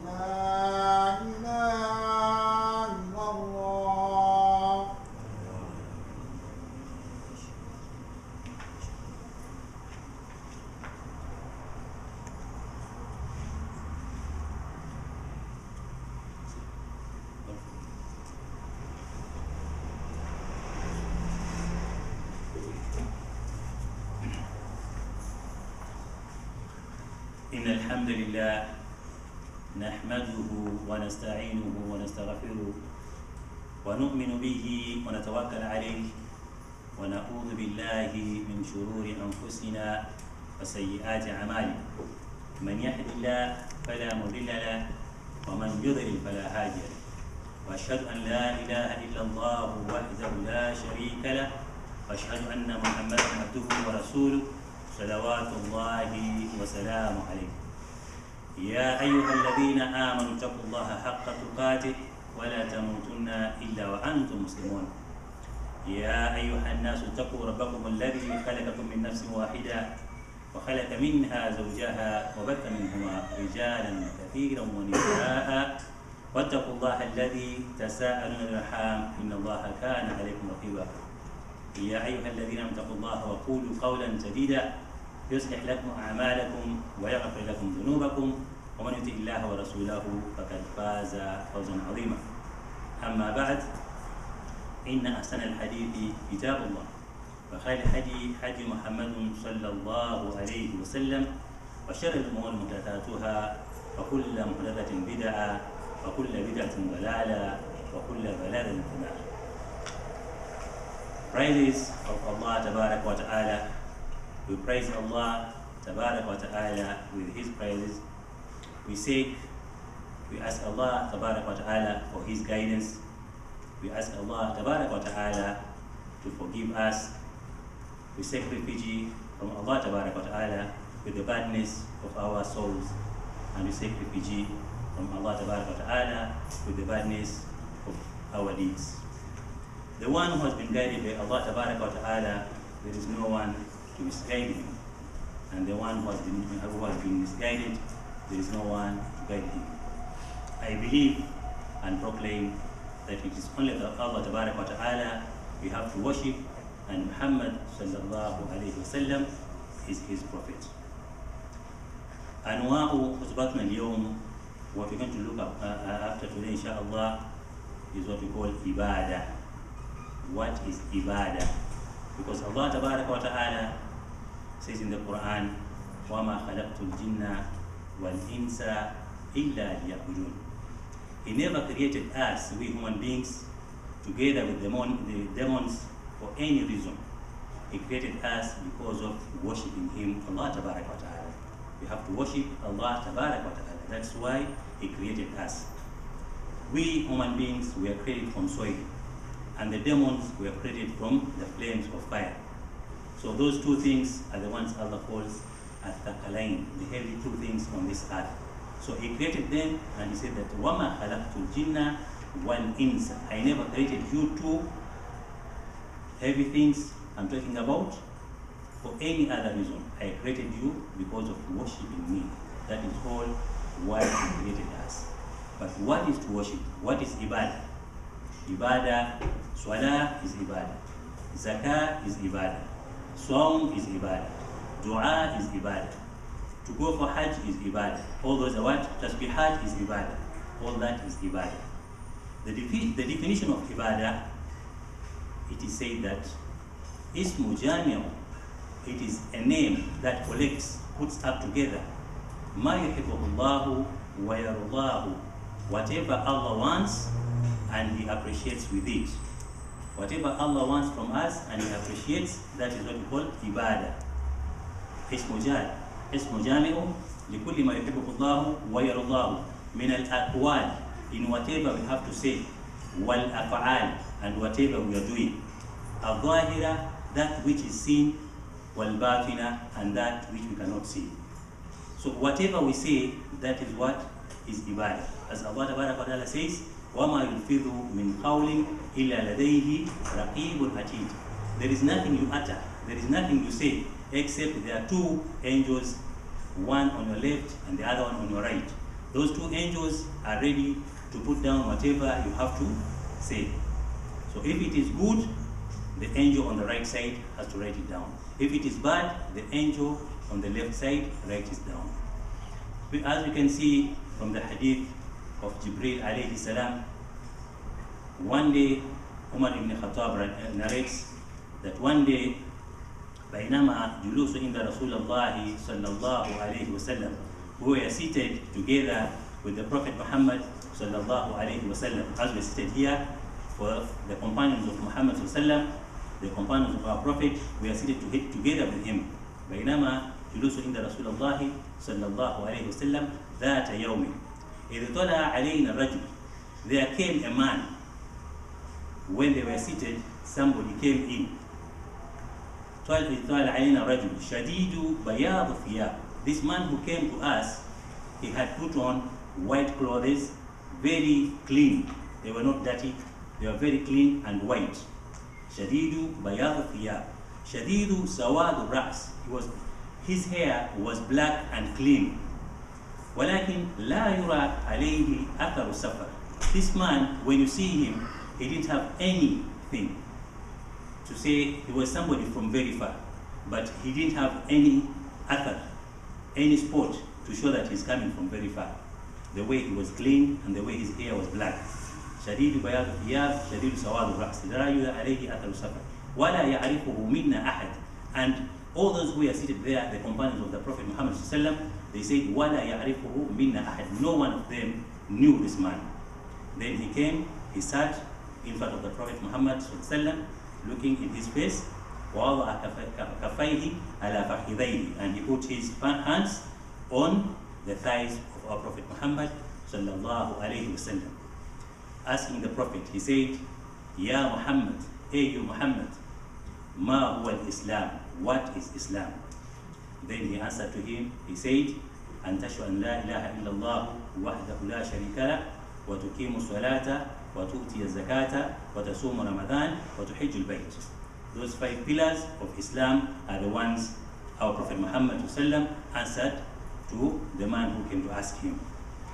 لا إله إلا الله. إن الحمد لله نحمده ونستعينه ونستغفره ونؤمن به ونتوكل عليه ونعوذ بالله من شرور أنفسنا وسيئات أعمالنا. من يهد الله فلا مضل له ومن يضلل فلا هادي له. وأشهد أن لا إله إلا الله وحده لا شريك له وأشهد أن محمدا عبده ورسوله صلوات الله وسلامه عليه. يا أيها الذين آمنوا اتقوا الله حق تقاته ولا تموتن إلا وأنتم مسلمون. يا أيها الناس اتقوا ربكم الذي خلقكم من نفس واحدة وخلق منها زوجها وبث منهما رجالا كثيرا ونساء واتقوا الله الذي تساءلون الأرحام إن الله كان عليكم رقيبا. يا أيها الذين آمنوا اتقوا الله وقولوا قولا سديدا يصلح لكم أعمالكم ويغفر لكم ذنوبكم ومن يطع الله ورسوله فقد فاز فوزا عظيما. أما بعد إن أحسن الحديث كتاب الله وخير الهدي هدي محمد صلى الله عليه وسلم وشر الأمور محدثاتها وكل محدثة بدعة وكل بدعة ضلالة وكل ضلالة في النار. Praises of Allah Tabarak wa Ta'ala. We praise Allah Tabarak wa Ta'ala with His praises. We ask Allah Tabarak wa Ta'ala for His guidance. We ask Allah Tabarak wa Ta'ala to forgive us. We seek refuge from Allah Tabarak wa Ta'ala with the badness of our souls. And we seek refuge from Allah Tabarak wa Ta'ala with the badness of our deeds. The one who has been guided by Allah Tabarak wa Ta'ala, there is no one to misguide him. And the one who has been misguided, there is no one to guide him. I believe and proclaim that it is only Allah Tabarak wa Ta'ala we have to worship, and Muhammad sallallahu alayhi wa sallam is his prophet. أنواع خطبتنا اليوم, what we're going to look at after today inshallah, is what we call ibadah. What is ibadah? Because Allah Tabarak wa Ta'ala says in the Quran, وَمَا خَلَقْتُ الْجِنَّ وَالْإِنسَ إِلَّا لِيَعْبُدُونَ. He never created us, we human beings, together with the demons for any reason. He created us because of worshipping Him, Allah Tabarak wa Ta'ala. We have to worship Allah Tabarak wa Ta'ala. That's why He created us. We human beings were created from soil, and the demons were created from the flames of fire. So those two things are the ones Allah calls At-Thaqalain, the heavy two things on this earth. So He created them, and He said that وَمَا خَلَقْتُ الْجِنَّ وَالْإِنسَ. I never created you two heavy things I'm talking about for any other reason. I created you because of worshiping me. That is all why He created us. But what is to worship? What is ibadah? Ibadah, salah is ibadah, zakah is ibadah, sawm is ibadah, dua is ibadah, to go for hajj is ibadah. All those are what? Tasbihat is ibadah. All that is ibadah. The definition of ibadah, it is said that ismu jami'u, it is a name that collects, puts up together ma yuhibbuhu Allahu wa yardahu, whatever Allah wants and He appreciates with it. Whatever Allah wants from us and He appreciates, that is what we call ibadah. اسم جامع لكل ما يحبه الله ويرضاه من الأقوال, in whatever we have to say, والأفعال, and whatever we are doing, الظاهرة, that which is seen, والباطنة, and that which we cannot see. So whatever we say, that is what is ibadah. As Allah Tabaraka wa Ta'ala says, وَمَا يُلْفِظُ مِنْ قَوْلٍ إِلَّا لَدَيْهِ رَقِيبٌ عَتِيدٌ. There is nothing you utter, there is nothing you say, except there are two angels, one on your left and the other one on your right, Those two angels are ready to put down whatever you have to say. So if it is good, the angel on the right side has to write it down. If it is bad, the angel on the left side writes it down. As you can see from the hadith of Jibril alayhi salam, one day Umar ibn Khattab narrates that one day بينما جلوس عند رسول الله صلى الله عليه وسلم, we were seated together with the Prophet Muhammad صلى الله عليه وسلم, as we seated here for the companions of Muhammad صلى الله عليه وسلم, the companions of our Prophet, we are seated together with him. بينما جلوس عند رسول الله صلى الله عليه وسلم ذات يوم إذ طلع علينا الرجل. There came a man. When they were seated, somebody came in. طلع علينا الرجل شديد بياض الثياب. This man who came to us, he had put on white clothes, very clean. They were not dirty, they were very clean and white. شديد بياض الثياب شديد سواد الرأس. His hair was black and clean. ولكن لا يرى عليه أثر السفر. This man, when you see him, he didn't have anything to say. He was somebody from very far, but he didn't have any athar, any spot to show that he's coming from very far. The way he was clean and the way his hair was black. شديد بياض الثياب شديد سواد الرأس لا يرى عليه أثر السفر ولا يعرفه منا أحد. And all those who were seated there, the companions of the Prophet Muhammad ﷺ, they said, وَلَا يَعْرِفُهُ مِنَّا أَحَدٍ. No one of them knew this man. Then he came, he sat in front of the Prophet Muhammad ﷺ, looking in his face, وَوَضَعَ كَفَيْهِ عَلَى فَخِذَيْهِ, and he put his hands on the thighs of our Prophet Muhammad sallallahu alayhi wasallam. Asking the Prophet, he said, Ya Muhammad, hey you Muhammad, ma huwa al-Islam, what is Islam? Then he answered to him, he said, أن تشهد أن لا إله إلا الله وحده لا شريك له وتقيم الصلاة وتؤتي الزكاة وتصوم رمضان وتحج البيت. Those 5 pillars of Islam are the ones our Prophet Muhammad ﷺ answered to the man who came to ask him.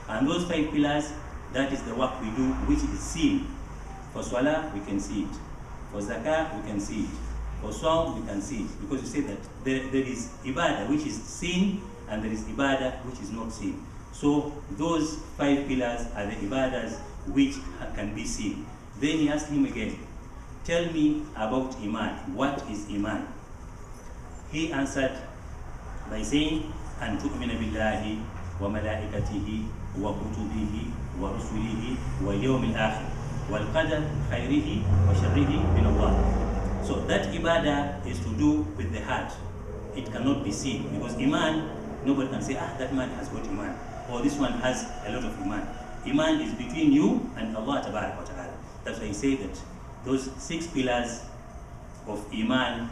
And those 5 pillars, that is the work we do, which is seen. For Salah, we can see it. For Zakah, we can see it. For Sawm, we can see it. Because you say that there is Ibadah which is seen, and there is Ibadah which is not seen. So those 5 pillars are the Ibadahs which can be seen. Then he asked him again, tell me about Iman. What is Iman? He answered by saying, أن تؤمن بالله وملائكته وكتبه ورسله واليوم الآخر والقدر خيره وشره من الله. So that ibadah is to do with the heart. It cannot be seen, because Iman, nobody can say, that man has got Iman, or this one has a lot of Iman. Iman is between you and Allah Tabarak wa Ta'ala. That's why he say that those 6 pillars of Iman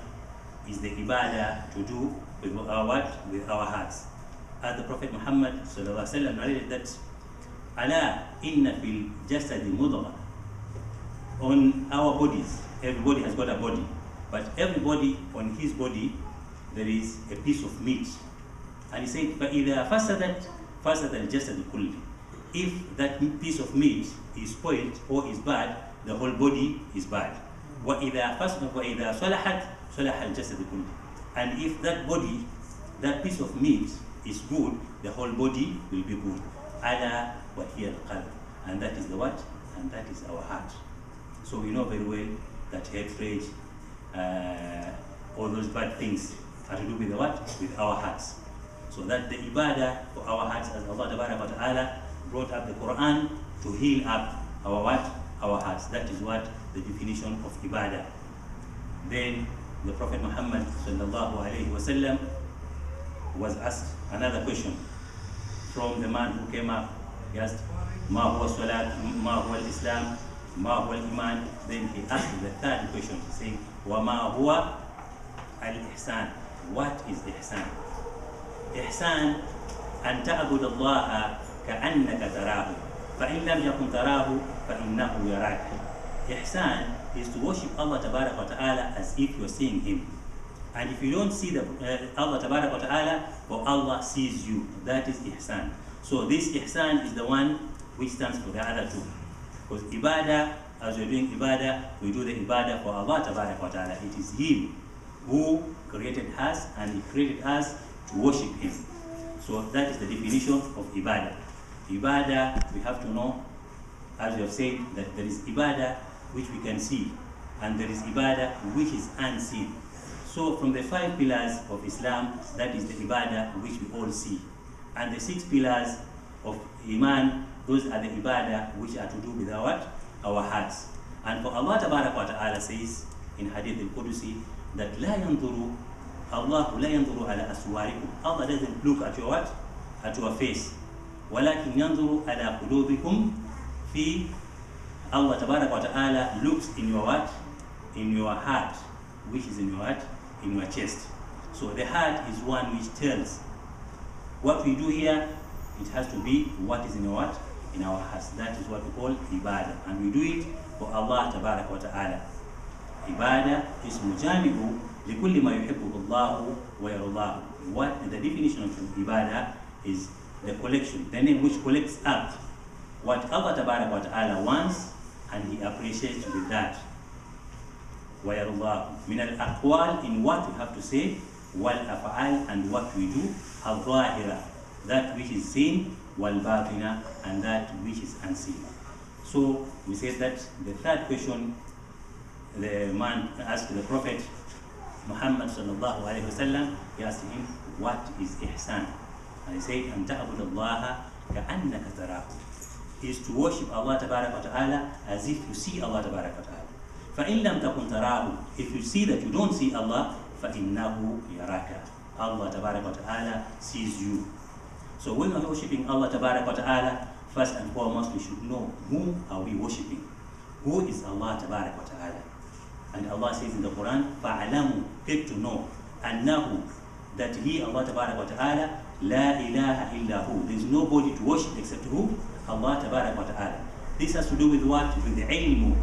is the ibadah to do with our what? With our hearts. As the Prophet Muhammad sallallahu alaihi wasallam narrated that, "Ala inna fil jasadi mudghah." On our bodies, everybody has got a body, but everybody on his body there is a piece of meat. And he said, فَإِذَا فَسَدَتْ فَسَدَ الْجَسَدُ كُلِّ. If that piece of meat is spoiled or is bad, the whole body is bad. وَإِذَا صَلَحَتْ صَلَحَ الْجَسَدُ كُلِّ. And if that body, that piece of meat is good, the whole body will be good. أَلَا وَهِيَ الْقَلْبُ. And that is the what? And that is our heart. So we know very well that hatred, all those bad things are to do with the what? With our hearts. So that the ibadah for our hearts, as Allah Ta'ala brought up the Quran to heal up our what? Our hearts. That is what the definition of ibadah. Then the Prophet Muhammad sallallahu alaihi wasallam was asked another question from the man who came up. He asked, Ma huwa salat, ma huwa al-Islam, ma huwa al-Iman. Then he asked the 3rd question, saying, Wa ma huwa al-Ihsan. What is Ihsan? Ihsan an ta'bud Allah ka'annaka tarahu, fa in lam yakun tarahu fa innahu yarak. Ihsan is to worship Allah Tabarak wa Ta'ala as if you're seeing Him. And if you don't see Allah Tabarak wa Ta'ala, for Allah sees you. That is Ihsan. So this ihsan is the one which stands for the other two. Because ibadah, as we're doing ibadah, we do the ibadah for Allah Tabaraka wa Ta'ala. It is Him who created us, and He created us to worship Him. So that is the definition of ibadah. Ibadah, we have to know, as we have said, that there is ibadah which we can see, and there is ibadah which is unseen. So from the 5 pillars of Islam, that is the ibadah which we all see. And the 6 pillars of Iman, those are the ibadah which are to do with our hearts. And for Allah Tabaraka wa Ta'ala says in Hadith al-Qudusi that لا ينظر Allah لا ينظر على أسواركم. Allah doesn't look at your what? At your face. ولكن ينظر على قلوبكم في. Allah Tabaraka wa Ta'ala looks in your what? In your heart. Which is in your heart? In your chest. So the heart is one which tells what we do here. It has to be what is in your heart, in our hearts. That is what we call ibadah, and we do it for Allah Tabaraka wa Ta'ala. Ibadah is mujami'u likulli ma yuhibbuhu Allahu wa yarallahu. What the definition of ibadah is? The collection, the name which collects up what Allah Tabaraka wa Ta'ala wants, and He appreciates with that. وَيَرُضَّاهُ مِنَ الْأَقْوَالِ, in what we have to say, وَالْأَفْعَالِ, and what we do, الظَّاهِرَةِ, that which is seen, وَالْبَاطِنَةِ, and that which is unseen. So we said that the third question the man asked the Prophet Muhammad sallallahu alaihi wasallam, he asked him, what is ihsan? And he said, أَن تَعْبُدَ اللَّهَ كَأَنَّكَ تَرَاهُ, is to worship Allah Tabaraka wa Ta'ala as if you see Allah Tabaraka wa Ta'ala. فَإِن لَمْ تَكُنْ تَرَاهُ, if you see that you don't see Allah, فَإِنَّهُ يَرَاكَ, Allah Tabaraka wa Ta'ala sees you. So when we are worshiping Allah Tabaraka wa Ta'ala, first and foremost we should know whom are we worshiping. Who is Allah Tabaraka wa Ta'ala? And Allah says in the Quran, فَعَلَمُوا, get to know, أَنَّهُ, that He, Allah Tabaraka wa Ta'ala, لَا إِلَهَ إِلَّا هُ, there is nobody to worship except who? Allah Tabaraka wa Ta'ala. This has to do with what? With the ilmu.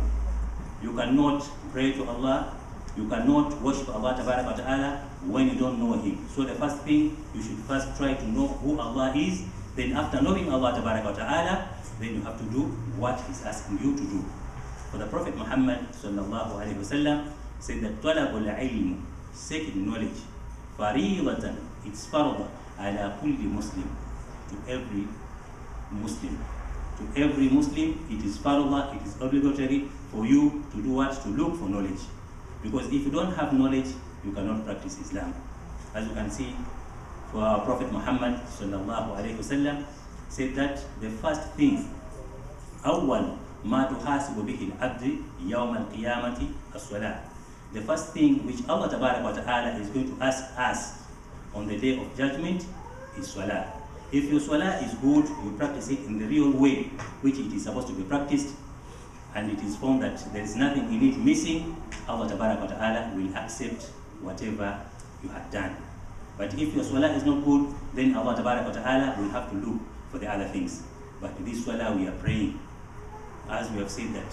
You cannot pray to Allah, you cannot worship Allah Tabaraka wa Ta'ala when you don't know Him. So the first thing, you should first try to know who Allah is. Then after knowing Allah Tabaraka wa Ta'ala, then you have to do what He's asking you to do. For the Prophet Muhammad sallallahu alaihi wasallam said that طلب العلم, seeking knowledge, فريضة, it's farḍ, على كل مسلم, to every Muslim. To every Muslim, it is farḍ, it is obligatory for you to do what? To look for knowledge. Because if you don't have knowledge, you cannot practice Islam. As you can see, for our Prophet Muhammad sallallahu alaihi wasallam said that the first thing, أول ما تحاسب به العبد يوم القيامة الصلاة. The first thing which Allah Tabaraka wa Ta'ala is going to ask us on the day of judgment is salah. If your salah is good, you practice it in the real way which it is supposed to be practiced, and it is found that there is nothing in it missing, Allah Tabaraka wa Ta'ala will accept whatever you have done. But if your salah is not good, then Allah Tabaraka wa Ta'ala will have to look for the other things. But this salah we are praying, as we have said that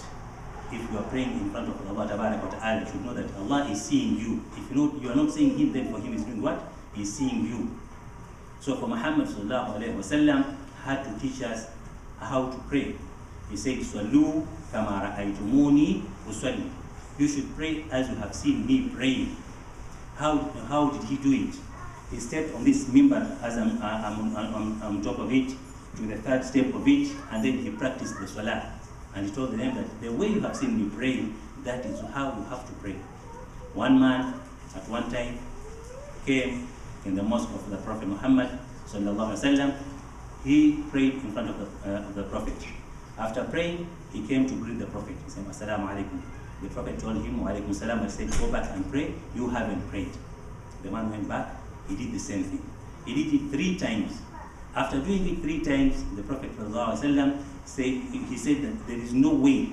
if you are praying in front of Allah Tabaraka wa Ta'ala, you should know that Allah is seeing you. If you are not seeing Him, then for Him is doing what? He is seeing you. So for Muhammad sallallahu alaihi wasallam had to teach us how to pray. He said, "Sallu kama ra'aytumuni usalli." You should pray as you have seen me praying. How did he do it? He stepped on this mimbar as I'm on top of it, to the third step of it, and then he practiced the salah. And he told them that the way you have seen me praying, that is how you have to pray. One man at one time came in the mosque of the Prophet Muhammad sallallahu alaihi wasallam. He prayed in front of the Prophet. After praying, he came to greet the Prophet. He said, "Assalamu alaikum." The Prophet told him, "Wa alaikum salam." I said, "Go back and pray. You haven't prayed." The man went back. He did the same thing. He did it 3 times. After doing it 3 times, the Prophet sallallahu alaihi wasallam said that there is no way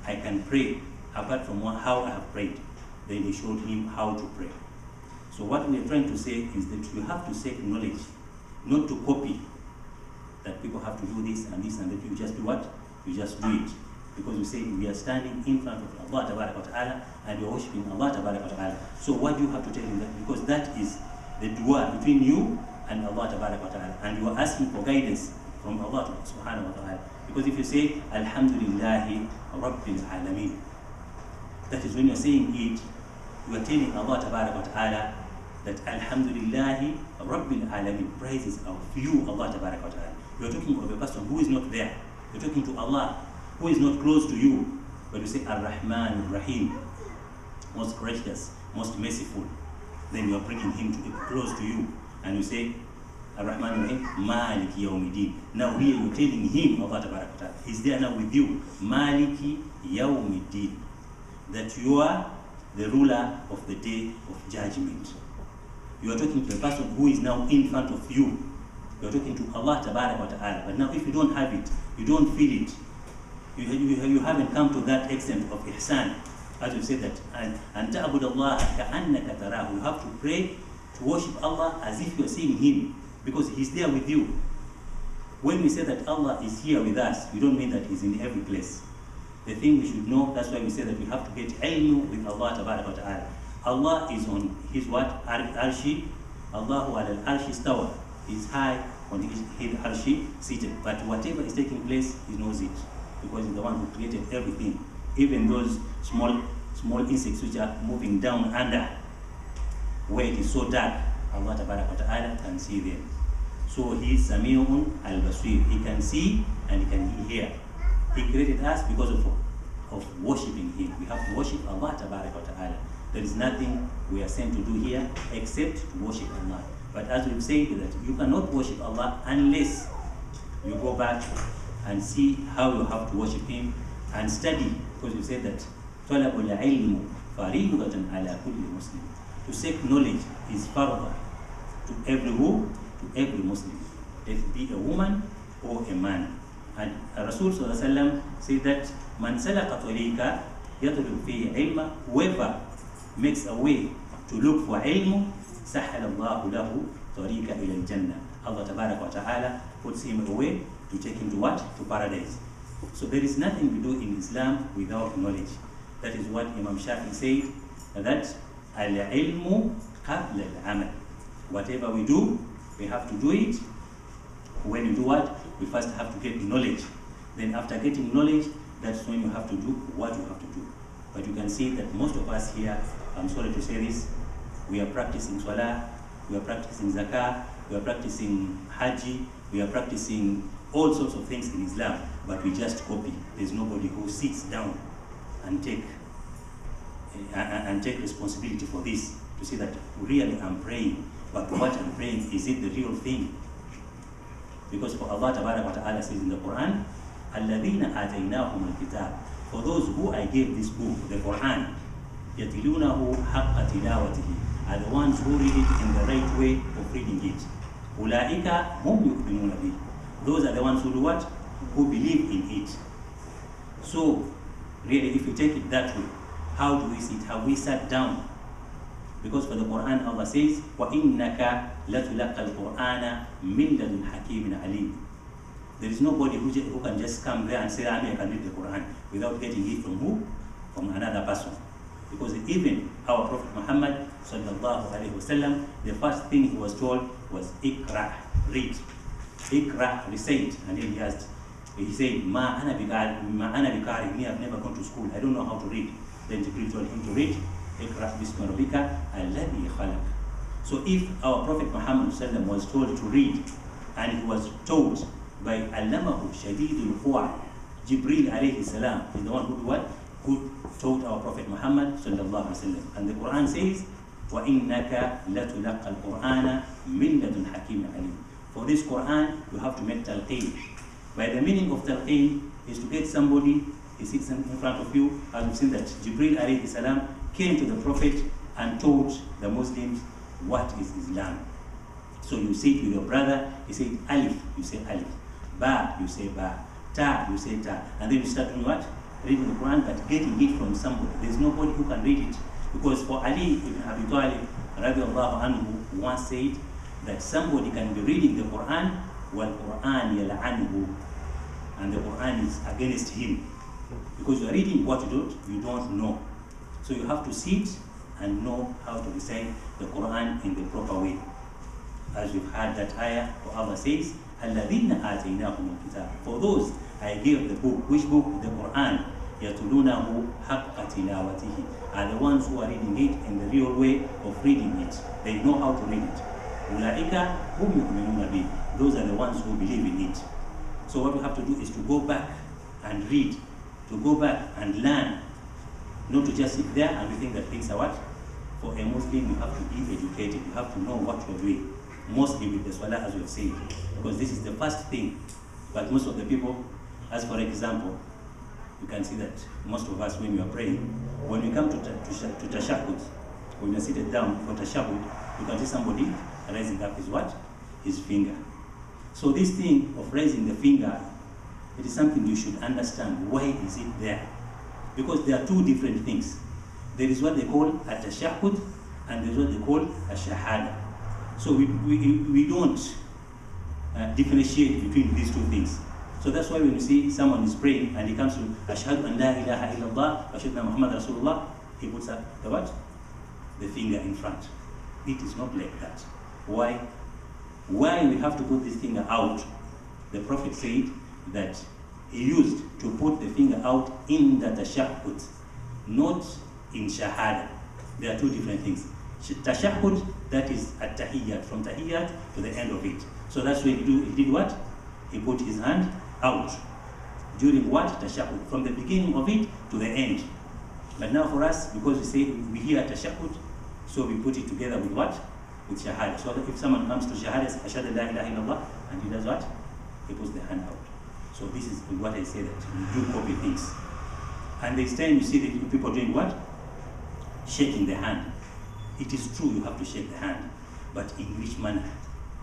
I can pray apart from how I have prayed. Then he showed him how to pray. So what we are trying to say is that you have to seek knowledge, not to copy. That people have to do this and this and that. You just do what? You just do it. Because we say we are standing in front of Allah Tabaraka wa Ta'ala and we are worshiping Allah Tabaraka wa Ta'ala. So what do you have to tell him? That because that is the dua between you and Allah Tabaraka wa Ta'ala. And you are asking for guidance from Allah subhanahu wa ta'ala. Because if you say Alhamdulillahi Rabbil Alameen, that is when you're saying it, you are telling Allah wa ta'ala that Alhamdulillahi Rabbil Alameen, praises of you, Allah wa ta'ala. You are talking of a person who is not there. You're talking to Allah who is not close to you. When you say Ar-Rahman Ar-Rahim, most gracious, most merciful, then you are bringing him to close to you, and you say Ar-Rahman Ar-Rahim, Maliki Yawmiddin. Now here you're telling him, Allah Tabaraka Ta'ala, he's there now with you, Maliki Yawmiddin, that you are the ruler of the day of judgment. You are talking to a person who is now in front of you. You are talking to Allah Tabaraka Ta'ala. But now if you don't have it, you don't feel it, you haven't come to that extent of ihsan, as you said that, and ta'bud Allah ka'annaka tarahu. You have to pray, to worship Allah as if you are seeing Him, because He's there with you. When we say that Allah is here with us, we don't mean that He's in every place. The thing we should know, that's why we say that we have to get ilm with Allah Tabaraka Ta'ala. Allah is on His what? Arshi. Allahu ala al-arshi istawa. He's high on His arshi seated. But whatever is taking place, He knows it, because He's the one who created everything. Even those small insects which are moving down under, where it is so dark, Allah Ta'ala can see them. So He is Sami'un al-Basir. He can see and He can hear. He created us because of worshipping Him. We have to worship Allah Ta'ala. There is nothing we are sent to do here except to worship Allah. But as we've said, that you cannot worship Allah unless you go back and see how you have to worship Him and study, because you said that talabul ilmu fariidatan ala kulli muslim. To seek knowledge is farida to every Muslim, if be a woman or a man. And Rasul sallallahu alaihi wasallam said that man salaka tariqa yatlub fihi ilma, whoever makes a way to look for ilmu, sahala Allahu lahu tariqa ila al-jannah. Allah Tabaraka wa Ta'ala puts him a way to take him to what? To paradise. So there is nothing we do in Islam without knowledge. That is what Imam Shafi said, that al-ilmu qabla al-amal. Whatever we do, we have to do it. When you do what? We first have to get knowledge. Then after getting knowledge, that's when you have to do what you have to do. But you can see that most of us here, I'm sorry to say this, we are practicing salah, we are practicing zakah, we are practicing haji, we are practicing all sorts of things in Islam, but we just copy. There's nobody who sits down and take responsibility for this, to see that really I'm praying, but what I'm praying, is it the real thing? Because for Allah Ta'ala says in the Quran, الَّذِينَ آتَيْنَاهُمُ الْكِتَابِ, for those who I gave this book, the Quran, يَتِلُونَهُ حَقَّ تِلَاوَتِهِ, are the ones who read it in the right way of reading it. أُولَٰئِكَ هُمْ يُؤْمِنُونَ بِهِ, those are the ones who do what? Who believe in it. So, really, if you take it that way, how do we sit? How we sat down? Because for the Quran, Allah says, وَإِنَّكَ لَتُلَقَّ الْقُرْآنَ مِنْ لَدُنْ حَكِيمٍ عَلِيمٍ. There is nobody who can just come there and say, I can read the Quran, without getting it from who? From another person. Because even our Prophet Muhammad sallallahu alaihi wasallam, the first thing he was told was Iqra, read. Iqra, recite. And then he said, Ma ana bikari, me, I've never gone to school, I don't know how to read. Then Jibril told him to read, Iqra bismi rabbika alladhi khalaq. So if our Prophet Muhammad sallallahu was told to read, and he was taught by Allamahu Shadidul Quwa, Jibril alayhi salam is the one who what? Who taught our Prophet Muhammad sallallahu alaihi wasallam. And the Quran says, وَإِنَّكَ لَتُلَقَّ الْقُرْآنَ مِنْ لَدُنْ حَكِيمٍ عَلِيمٍ. For this Quran, you have to make talqeen. By the meaning of talqeen is to get somebody, he sits in front of you, as we've seen that Jibril alayhi salam came to the Prophet and taught the Muslims what is Islam. So you sit with your brother, he said alif, you say alif, ba, you say ba, ta, you say ta, and then you start doing what? Reading the Quran, but getting it from somebody. There's nobody who can read it. Because for Ali ibn Abi Talib radiallahu anhu once said that somebody can be reading the Quran while Quran yal'anuhu, and the Quran is against him. Because you are reading what you don't know. So you have to sit and know how to recite the Quran in the proper way. As you've heard that ayah, where Allah says, الَّذِينَ آتَيْنَاهُمُ الْكِتَابَ. For those I gave the book. Which book? The Quran. يَتُلُونَهُ حَقَّ تِلَاوَتِهِ, are the ones who are reading it in the real way of reading it. They know how to read it. أُولَٰئِكَ هُمْ يُؤْمِنُونَ بِهِ. Those are the ones who believe in it. So what we have to do is to go back and read, to go back and learn, not to just sit there and we think that things are what? For a Muslim, you have to be educated. You have to know what you're doing. Mostly with the salah, as we have said, because this is the first thing. But most of the people, as for example, you can see that most of us, when we are praying, when we come to tashahhud, when you're seated down for tashahhud, you can see somebody raising up his what? His finger. So this thing of raising the finger, it is something you should understand. Why is it there? Because there are two different things. There is what they call a tashahhud, and there is what they call a shahada. So we don't differentiate between these two things. So that's why when you see someone is praying and he comes to Ashhadu an la ilaha illallah, Ashhadu anna Muhammad Rasulullah, he puts up the what? The finger in front. It is not like that. Why? Why we have to put this finger out? The Prophet said that he used to put the finger out in the tashahhud, not in shahada. There are two different things. Tashahhud, that is at-tahiyyat, from tahiyyat to the end of it. So that's what he did what? He put his hand out during what? Tashahhud, from the beginning of it to the end. But now for us, because we say we hear tashahhud, so we put it together with what? With shahada. So if someone comes to shahada, ashhadu la ilaha illallah, and he does what? He puts the hand out. So this is what I say, that we do copy things. And this time you see the people doing what? Shaking the hand. It is true you have to shake the hand, but in which manner?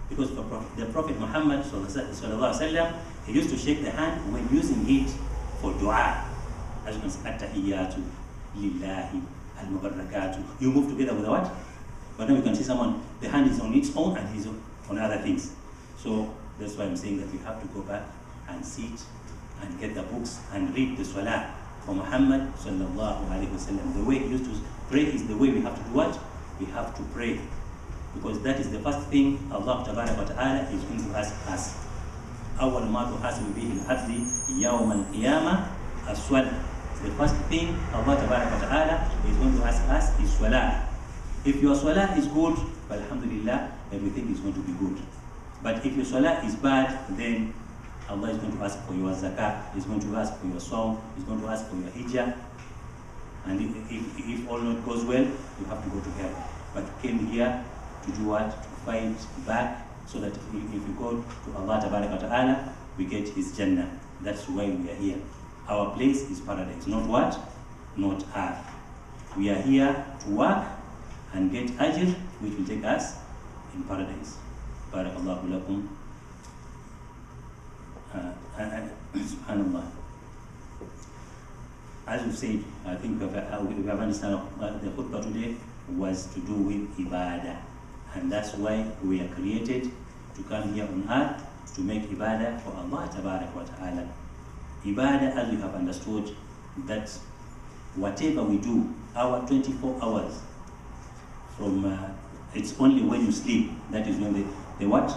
Because the Prophet Muhammad sallallahu alaihi wasallam, he used to shake the hand when using it for dua. As you can see, at-tahiyyatu lillahi al-mubarakatuh. You move together with what? But now you can see someone, the hand is on its own and he's on other things. So that's why I'm saying that we have to go back and sit and get the books and read the salah for Muhammad sallallahu alaihi wasallam. The way he used to pray is the way we have to do what? We have to pray, because that is the first thing Allah tabaraka wa ta'ala is going to ask us. أول ما تحاسب به العبد يوم القيامة الصلاة. The first thing Allah tabaraka wa ta'ala is going to ask us is salah. If your salah is good, alhamdulillah, everything is going to be good. But if your salah is bad, then Allah is going to ask for your zakah, He's going to ask for your sawm, He's going to ask for your hijjah. And if all not goes well, you have to go to hell. But you came here to do what? To fight back, so that if we go to Allah Ta'ala, we get His Jannah. That's why we are here. Our place is paradise, not what? Not earth. We are here to work and get ajr, which will take us in paradise. Barakallahu lakum. Subhanallah. As we've said, I think we have understood the khutbah today was to do with ibadah. And that's why we are created to come here on earth to make ibadah for Allah Tabarak wa Ta'ala. Ibadah, as we have understood, that whatever we do, our 24 hours, from it's only when you sleep, that is when the what?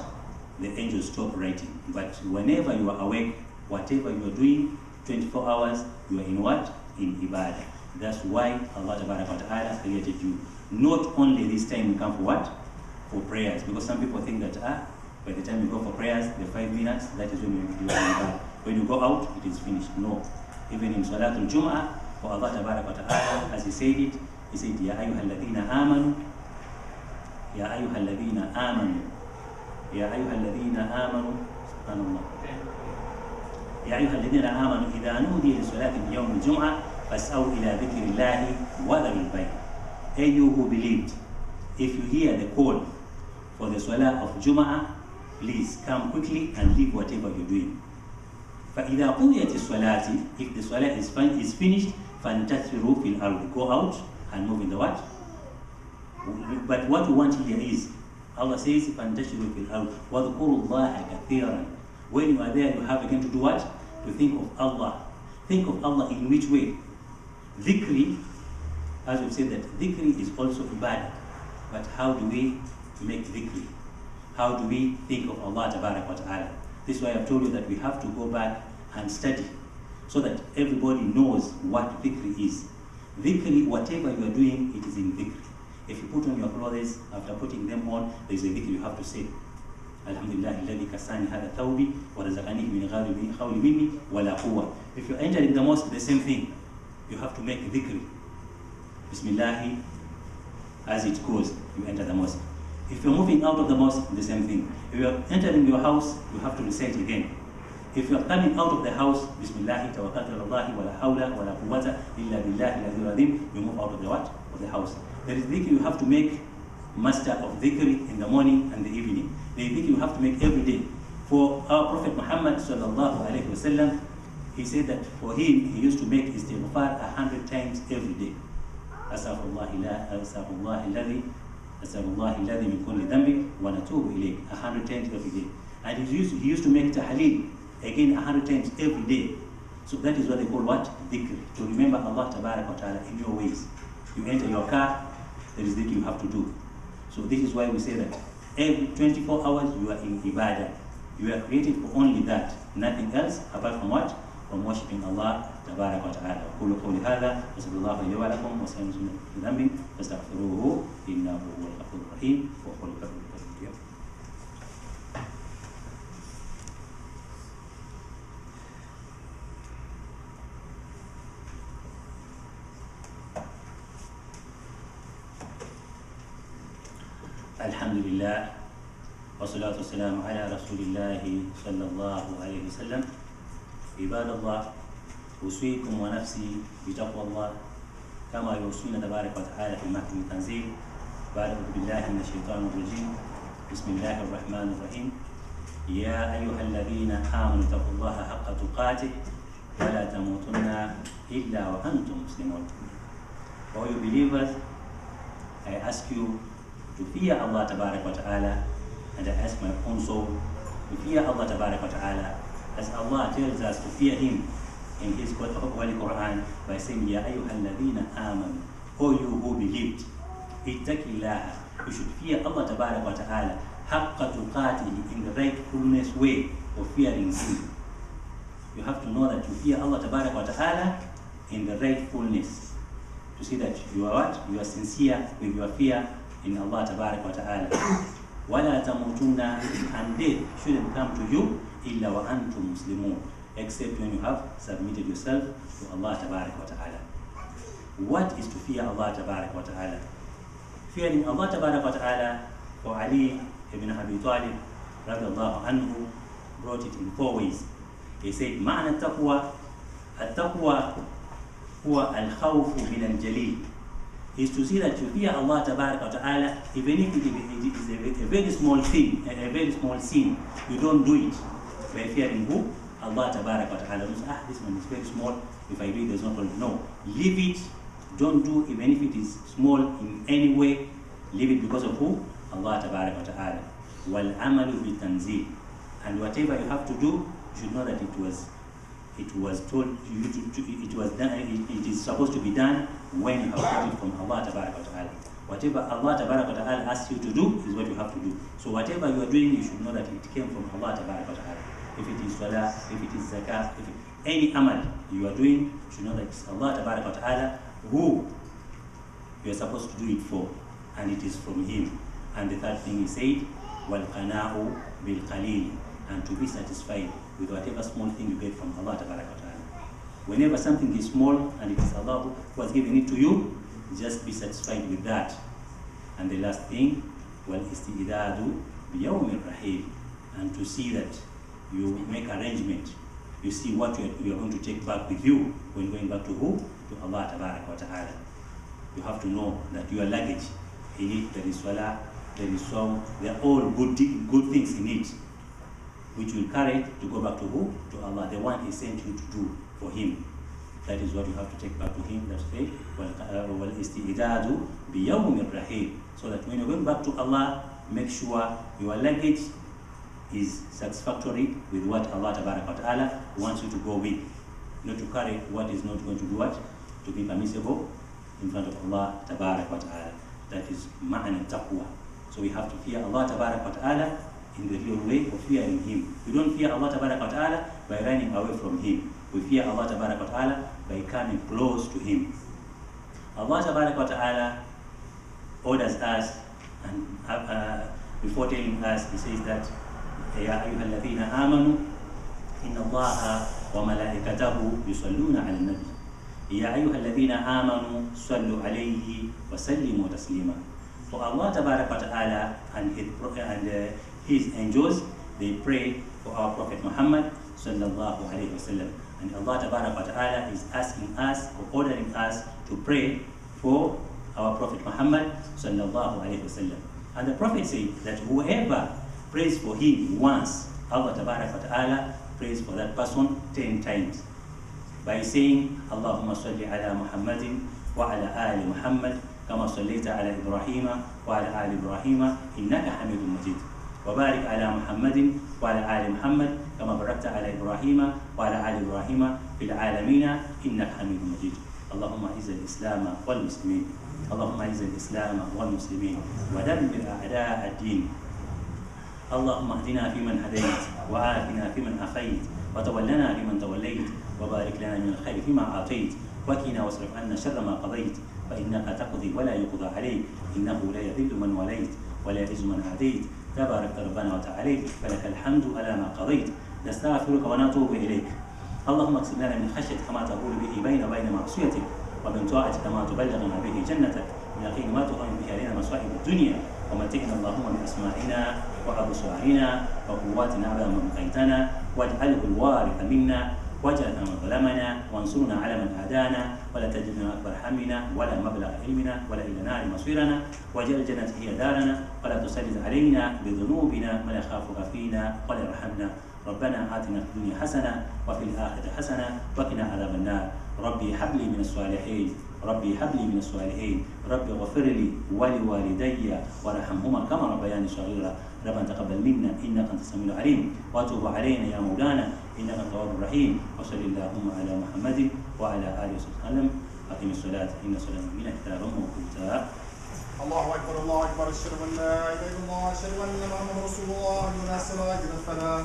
The angels stop writing. But whenever you are awake, whatever you are doing, 24 hours, you are in what? In ibadah. That's why Allah Ta'ala created you. Not only this time you come for what? For prayers. Because some people think that by the time you go for prayers, the 5 minutes, that is when you are in ibadah. When you go out, it is finished. No. Even in Salatul Jum'ah, for Allah Ta'ala, as He said it, He said, Ya ayyuhalladhina amanu, Ya ayyuhalladhina amanu, Ya ayyuhalladhina amanu, subhanallah. يا أيها الذين آمنوا إذا نودي للصلاة في يوم الجمعة فاسعوا إلى ذكر الله وذروا البيع. Hey, you who believed, if you hear the call for the salah of Jum'ah, please come quickly and leave whatever you're doing. فإذا قضيت الصلاة, if the salah is finished, فانتشروا في الأرض, go out and move in the what? But what we want here is, Allah says, فانتشروا في الأرض واذكروا الله كثيرا. When you are there, you have again to do what? To think of Allah. Think of Allah in which way? Dhikri, as we've said, that dhikri is also ibadah. But how do we make dhikri? How do we think of Allah Ta'ala? This is why I've told you that we have to go back and study so that everybody knows what dhikr is. Dhikr, whatever you are doing, it is in dhikr. If you put on your clothes, after putting them on, there is a dhikr you have to say. Alhamdulillah, alladhi kasani hada thawbi wa razaqanihi min ghayri khawli minni wala quwwa. If you're entering the mosque, the same thing. You have to make dhikr. Bismillah, as it goes, you enter the mosque. If you're moving out of the mosque, the same thing. If you're entering your house, you have to recite again. If you're coming out of the house, Bismillah, tawakkaltu ala Allahi wa la hawla wa la quwwata illa billahi al-aliyyil azim, you move out of the what? Of the house. There is dhikr you have to make, master of dhikr in the morning and the evening. The dhikr you have to make every day. For our Prophet Muhammad sallallahu alayhi wasallam, he said that for him, he used to make istighfar 100 times every day. Astaghfirullah alladhi min kulli dhanbi wa natubu ilayh, 100 times every day. And he used to make tahleel again 100 times every day. So that is what they call what? Dhikr. To remember Allah tabarak wa ta'ala in your ways. You enter your car, there is dhikr you have to do. So this is why we say that every 24 hours you are in ibadah. You are created for only that, nothing else apart from what? From worshipping Allah tabarak wa ta'ala. Qulu qawli hadha wa sallallahu alayhi wa lakum wa sallam fi dhanbin fastaghfiruhu innahu huwal ghafurur rahim wa qul qawli karim. Alhamdulillah wa salatu wassalamu ala rasulillah sallallahu alayhi wa sallam. Ibadallah, usikum wa nafsi bitaqwa Allah kama yusina tabarak wa ta'ala fi mahkam tanzil. Ba'da billahi minash shaitanir rajim. Bismillahir rahmanir rahim. Ya ayyuhalladhina amanu taqullaha haqqa tuqatih wa la tamutunna illa wa antum muslimun. For you believers, I ask you to fear Allah tabarak wa ta'ala, and I ask my own soul to fear Allah tabarak wa ta'ala, as Allah tells us to fear Him in His Holy Quran by saying, Ya ayyuhalladhina amanu, O you who believed, ittaqillaha, you should fear Allah tabarak wa ta'ala, haqqa tuqatihi, in the rightfulness way of fearing Him. You have to know that you fear Allah tabarak wa ta'ala in the rightfulness, to see that you are what? You are sincere with your fear in Allah tabarak wa ta'ala. Wala tamutunna, and death shouldn't come to you illa wa antum muslimun, except when you have submitted yourself to Allah tabarak wa ta'ala. What is to fear Allah tabarak wa ta'ala? Fearing Allah tabarak wa ta'ala, for Ali ibn Abi Talib radiyallahu anhu brought it in 4 ways. He said, Ma'na taqwa, at-taqwa huwa al-khawfu min al-jalil, is to see that you fear Allah tabarak wa ta'ala, even if it is a very small thing, a very small sin, you don't do it by fearing who? Allah tabarak wa ta'ala. This one is very small, if I do it there's no problem. No, leave it, don't do, even if it is small in any way, leave it because of who? Allah tabarak wa ta'ala. Wal amalu bi tanzil, and whatever you have to do, you should know that it was told you it was done, it is supposed to be done when you have got it from Allah tabarak wa ta'ala. Whatever Allah tabarak wa ta'ala asks you to do is what you have to do. So whatever you are doing, you should know that it came from Allah tabarak wa ta'ala. If it is salah, if it is zakah, if any amal you are doing, you should know that it's Allah tabarak wa ta'ala who you are supposed to do it for, and it is from Him. And the third thing he said, wal qana'u bil qalil, and to be satisfied with whatever small thing you get from Allah tabarak wa ta'ala. Whenever something is small and it is Allah who has given it to you, just be satisfied with that. And the last thing, wal istidadu bi yawmir rahil, and to see that you make arrangement, you see what you are going to take back with you when going back to who? To Allah tabarak wa ta'ala. You have to know that your luggage, in it there is salah, there is sawm, they are all good things in it, which will carry to go back to who? To Allah, the one He sent you to do for Him. That is what you have to take back to Him. That's it. Wal istidadu bi yawmir rahil, so that when you're going back to Allah, make sure your luggage is satisfactory with what Allah tabarak wa ta'ala wants you to go with, not to carry what is not going to do what? To be permissible in front of Allah tabarak wa ta'ala. That is ma'na taqwa. So we have to fear Allah tabarak wa ta'ala in the real way of fearing Him. We don't fear Allah Tabaraka wa Ta'ala by running away from Him. We fear Allah Tabaraka wa Ta'ala by coming close to Him. Allah Tabaraka wa Ta'ala orders us, and before telling us, He says that Ya ayyuhalladhina amanu inna Allaha wa malaikatahu yusalluna ala nabi Ya ayyuhalladhina amanu sallu alayhi wa sallimu taslima. For Allah Tabaraka wa Ta'ala and His angels, they pray for our Prophet Muhammad sallallahu alayhi wa sallam. And Allah Tabaraka wa Ta'ala is asking us or ordering us to pray for our Prophet Muhammad sallallahu alayhi wa sallam. And the Prophet said that whoever prays for him once, Allah Tabaraka wa Ta'ala prays for that person 10 times by saying Allahumma salli ala Muhammadin wa ala ali Muhammad kama sallaita ala Ibrahima wa ala ali Ibrahima innaka Hamidum Majid wa barik ala Muhammadin wa ala ali Muhammad kama barakta ala Ibrahima wa ala ali Ibrahima fil alamina innaka Hamidum Majid. Allahumma izz al-islam wal muslimin. Allahumma izz al-islam wal muslimin wa dammir a'da' ad-din. اللهم اهدنا فيمن هديت وعافنا فيمن عافيت وتولنا فيمن توليت وبارك لنا من الخير فيما اعطيت وقنا واصرف عنا شر ما قضيت فانك تقضي ولا يقضى عليك انه لا يذل من وليت ولا يعز من عاديت تبارك ربنا وتعاليت فلك الحمد على ما قضيت نستغفرك ونتوب اليك. اللهم اقسم لنا من خشيتك ما تقول به بين وبين معصيتك ومن طاعتك ما تبلغنا به جنتك من يقين ما تهون به علينا مصائب الدنيا ومتعنا اللهم بأسماعنا وأبصارنا وقواتنا على ما بقيتنا واجعله الوارث منا واجعل من ظلمنا وانصرنا على من عادانا ولا تجدنا أكبر همنا ولا مبلغ علمنا ولا إلى نار مصيرنا واجعل الجنة هي دارنا ولا تسلط علينا بذنوبنا من يخافك فينا ولا يرحمنا. ربنا آتنا في الدنيا حسنة وفي الآخرة حسنة وقنا عذاب النار. ربي هب لي من الصالحين ربي هب لي من الصالحين ربي اغفر لي ولوالدي وارحمهما كما ربياني صغيرا. ربنا تقبل منا انك انت السميع العليم وتوب علينا يا مولانا انك انت التواب الرحيم. وصل اللهم على محمد وعلى اله وصحبه وسلم. اقم الصلاه ان الصلاه مؤمنه كتابا موقوتا. الله اكبر الله اكبر اشهد ان لا اله الا الله اشهد ان محمدا رسول الله. من الصلاه الى الفلاح.